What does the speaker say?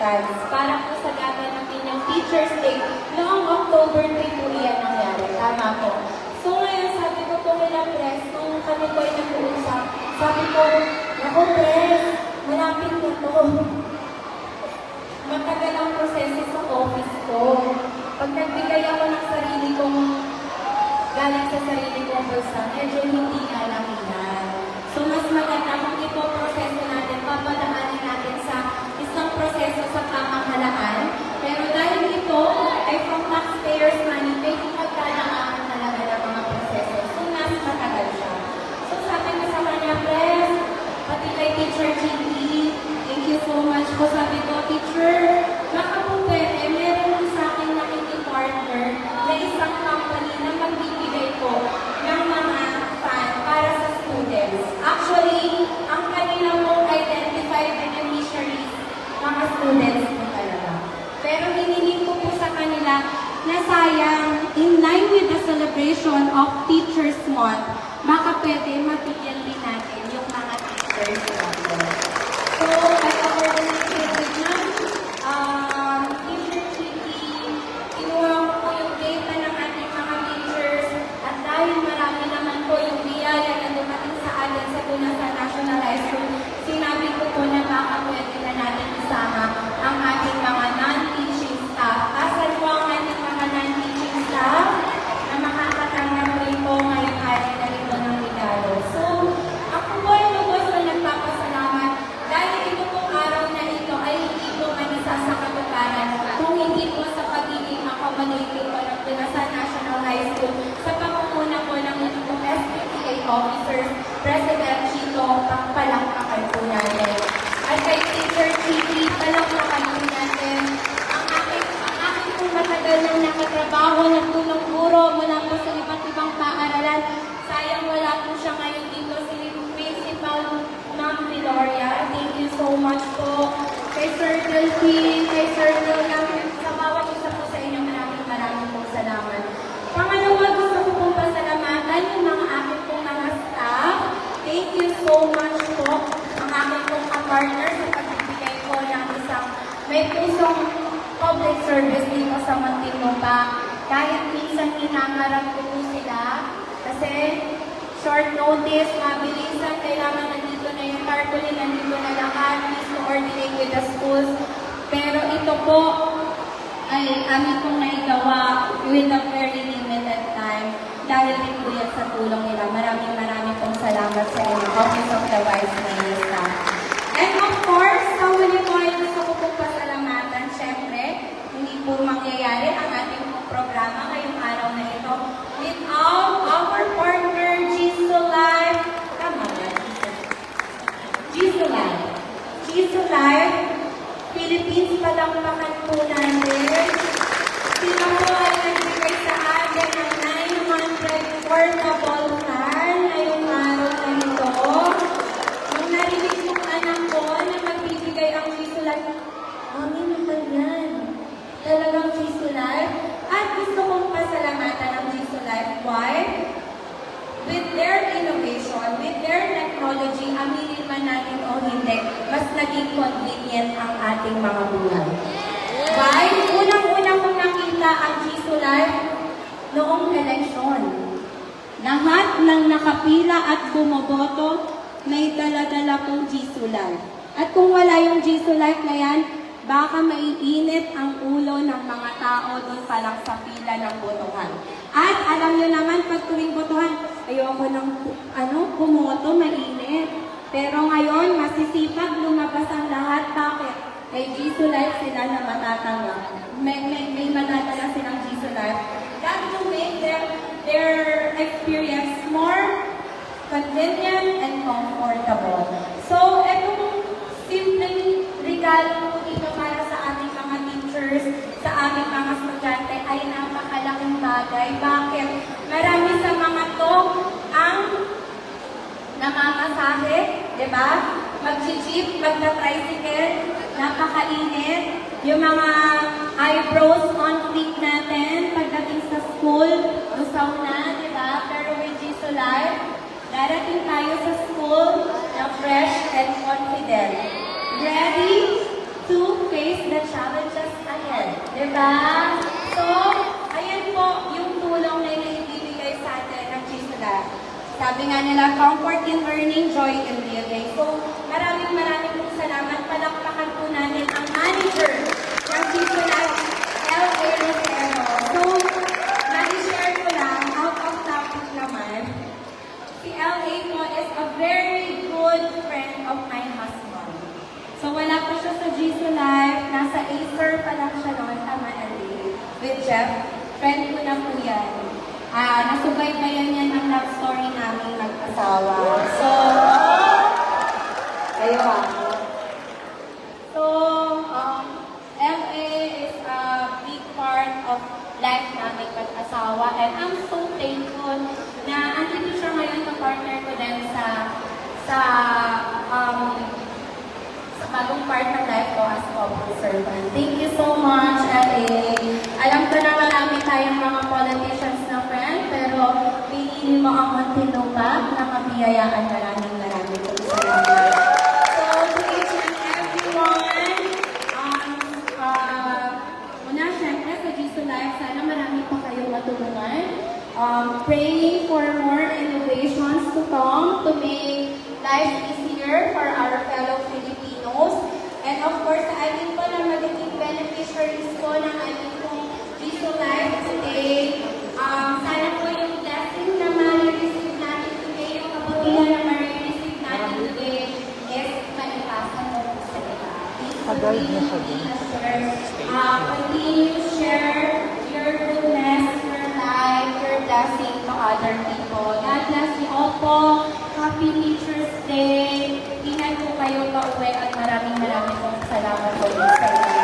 dance para po sa gaganapin ng Teacher's Day noong October 3 po yan nangyari. Tama po. So ngayon, sabi ko po nila, Pres, nung kami po ay nag-uusap, sabi ko, ako, Pres, malapit na to. Matagal ang proseso sa office ko. Pag nagbigay ako ng sarili kong, galing sa sarili kong bulsa, medyo hindi kalakihan. So mas maganda kung ipoproseso natin, papadaanin natin sa isang proseso sa pamahalaan. Pero dahil ito ay from taxpayers' money, may ipagdadaanan talaga ng mga proseso. So mas matagal siya. So sabi ko sa kanya, Pres, pati kay Teacher GT, thank you so much po. Sabi ko, Teacher, baka po pwede, meron po sa akin nakikipartner na isang company na magbibigay po ng mga fan para sa students. Actually, ang kanila mong identified beneficiaries, mga students po talaga. Pero hiniling ko po sa kanila na sayang, in line with the celebration of Teachers Month, baka pwede mabigyan din natin yung mga teachers natin. So, at coordinated with Teacher Chiki, kinuha ko po yung data ng ating mga teachers at dahil marami naman po yung biyaya na dumating sa atin sa Tunasan National High School, sinabi ko po na baka pwede na natin isama ang ating mga non-teaching staff. Asan po ang ating mga non-teaching staff na makakatanggap rin po ngayong araw na ito ng regalo. So, ako po ay lubos na nagpapasalamat dahil ito pong araw na ito ay hindi po manisa sa katuparan kung hindi po sa pagiging accommodating po ng Tunasan National High School sa pamumuna po ng inyong SPTA officers, President Chito, palakpakan po natin. At kay Teacher Chiki, palakpakan po natin ang aking pong matagal nang nakatrabaho ng tulong guro mula po sa iba't ibang paaralan. Sayang wala po siya ngayon dito, si Principal Ma'am Viloria. Thank you so much po. Kay Sir Delphine, kay Sir William, sa bawat isa po sa inyo, maraming pong salamat. Pangalawa, gusto ko pong pasalamatan yung mga aking pong mga staff. Thank you so much po ang aking pong partner sa pagbibigay ko ng isang may pusong public service dito sa Muntinlupa. Kahit minsan hinangarap ko po sila kasi short notice, mabilisan, kailangan nandito na yung tarpaulin, nandito na lahat, please coordinate with the schools. Pero ito po ay amin pong naigawa with a very limited time dahil rin po yan sa tulong nila. Maraming pong salamat sa inyo, Office of the Vice Minister. And of course, sa huli po ay gusto ko pong pasalamatan. Siyempre, hindi po mangyayari ang ating programa ngayong araw na ito without our partner, Jisoo Life. Tama ba? Jisoo Life. Jisoo Life, Philippines, palakpakan po natin. Sila po ay nagbigay sa atin ng 900 portable fan ngayong araw na ito. Nung narinig kong anak ko na magbibigay ang Jisoo Life, Mami, naman yan. Talagang Jisoo Life. At gusto kong pasalamatan ang Jisoo Life. Why? With their innovation, with their technology, aminin man natin o hindi, mas naging convenient ang ating mga buhay. Why? Unang-unang kong nakita ang Jisoo Life noong eleksyon. Lahat ng nakapila at bumoboto, may dala-dala pong Jisoo Life. At kung wala yung Jisoo Life na yan, baka maiinit ang ulo ng mga tao doon pa lang sa pila ng botohan. At alam nyo naman, pag tuwing botohan, ayoko ng pumoto, mainit. Pero ngayon, masisipag, lumabas ang lahat. Bakit? Kay Jisoo Life sila na matatanggap. May madadala silang Jisoo Life. That will make their experience more convenient and comfortable. So, etong simpleng regalo po dito para sa ating mga teachers, sa aming mga estudyante ay napakalaking bagay. Bakit? Marami sa mga to ang namamasahe, di ba? Mag-jeep, magta-tricycle, napakainit. Yung mga eyebrows on fleek natin, pagdating sa school, usaw na, di ba? Pero with Jisoo Life, darating tayo sa school na fresh and confident. Ready to face the the challenges ahead. Diba? So, ayan po yung tulong na naibibigay sa atin ng Gisela. Sabi nga nila, comfort in learning, joy in living. So, maraming pong salamat. Palakpakan po natin ang manager ng Gisela, L.A. Rosero. So, nai-share ko lang, out of topic naman, si L.A. po is a very good friend of my husband. So, wala pa siya sa Gisela Life. Nasa Acer pa lang siya noon, tama L.A. With Jeff. Friend ko na po yan. Nasubaybayan yan ang love story namin mag-asawa. So, kayo So, LA is a big part of life namin mag-asawa. And I'm so thankful na andito siya ngayon na partner ko din sa bagong part ng life ko as couple servant. Thank you so much, LA. Alam ko na marami tayong mga politicians na friend, pero pinili mo ang Muntinlupa na mabiyayaan. Maraming po salamat. So, to each and everyone, una, syempre, sa Jesus Life, sana marami pa kayong matulungan. Praying for more innovations to come to make life easier for our fellow Filipinos. And of course, sa atin po na magiging beneficiaries ko ng ating pong Jesus Life today, sana po yung blessing na ma-receive natin today, yung kabutihan na ma-receive natin today, is maipasan mo po sa iba. Continue to share your goodness, your life, your blessing to other people. God bless you all po. Happy Teacher's Day. Ingat po kayo pa uwi at maraming pong salamat po sa inyo.